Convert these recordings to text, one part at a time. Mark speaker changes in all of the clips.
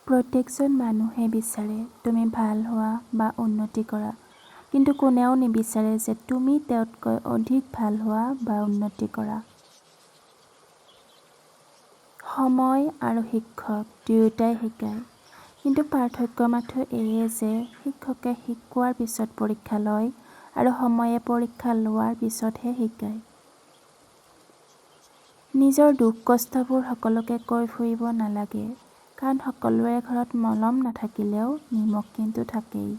Speaker 1: প্ৰত্যেকজন মানুহে বিচাৰে তুমি ভাল হোৱা বা উন্নতি কৰা, কিন্তু কোনেও নিবিচাৰে যে তুমি তেওঁতকৈ অধিক ভাল হোৱা বা উন্নতি কৰা। সময় আৰু শিক্ষক দুয়োটাই শিকায়, কিন্তু পাৰ্থক্য মাথো এয়ে যে শিক্ষকে শিকোৱাৰ পিছত পৰীক্ষা লয় আৰু সময়ে পৰীক্ষা লোৱাৰ পিছতহে শিকায়। নিজৰ দুখ কষ্টবোৰ সকলোকে কৈ ফুৰিব নালাগে, কাৰণ সকলোৰে ঘৰত মলম নাথাকিলেও নিমখ কিন্তু থাকেই।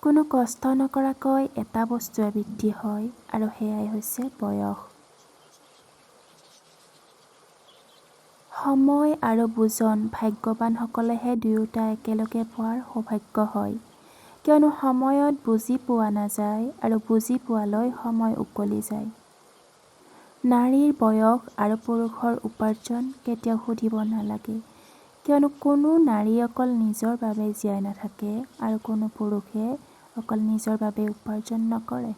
Speaker 1: কোনো কষ্ট নকৰাকৈ এটা বস্তুৱে বৃদ্ধি হয় আৰু সেয়াই হৈছে বয়স। সময় আৰু বুজন ভাগ্যৱানসকলেহে দুয়োটা একেলগে পোৱাৰ সৌভাগ্য হয়, কিয়নো সময়ত বুজি পোৱা নাযায় আৰু বুজি পোৱালৈ সময় উকলি যায়। নাৰীৰ বয়স আৰু পুৰুষৰ উপাৰ্জন কেতিয়াও সুধিব নালাগে, কিয়নো কোনো নাৰী অকল নিজৰ বাবে জীয়াই নাথাকে আৰু কোনো পুৰুষে অকল নিজৰ বাবে উপাৰ্জন নকৰে।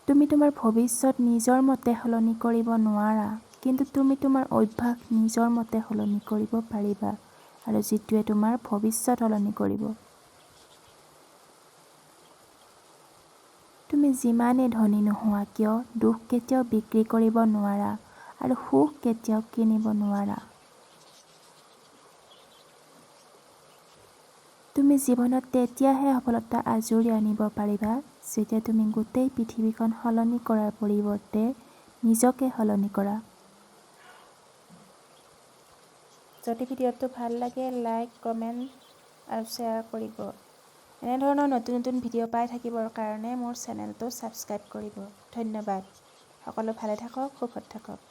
Speaker 1: তুমি তোমাৰ ভৱিষ্যত নিজৰ মতে সলনি কৰিব নোৱাৰা, কিন্তু তুমি তোমাৰ অভ্যাস নিজৰ মতে সলনি কৰিব পাৰিবা, আৰু যিটোৱে তোমাৰ ভৱিষ্যত সলনি কৰিব। তুমি যিমানে ধনী নোহোৱা কিয়, দুখ কেতিয়াও বিক্ৰী কৰিব নোৱাৰা আৰু সুখ কেতিয়াও কিনিব নোৱাৰা। তুমি জীৱনত তেতিয়াহে সফলতা আঁজুৰি আনিব পাৰিবা যেতিয়া তুমি গোটেই পৃথিৱীখন সলনি কৰাৰ পৰিৱৰ্তে নিজকে সলনি কৰা। যদি ভিডিঅ'টো ভাল লাগে লাইক, কমেণ্ট আৰু শ্বেয়াৰ কৰিব। এনেধৰণৰ নতুন নতুন ভিডিঅ' পাই থাকিবৰ কাৰণে মোৰ চেনেলটো ছাবস্ক্ৰাইব কৰিব। ধন্যবাদ। সকলো ভালে থাকক, সুখত থাকক।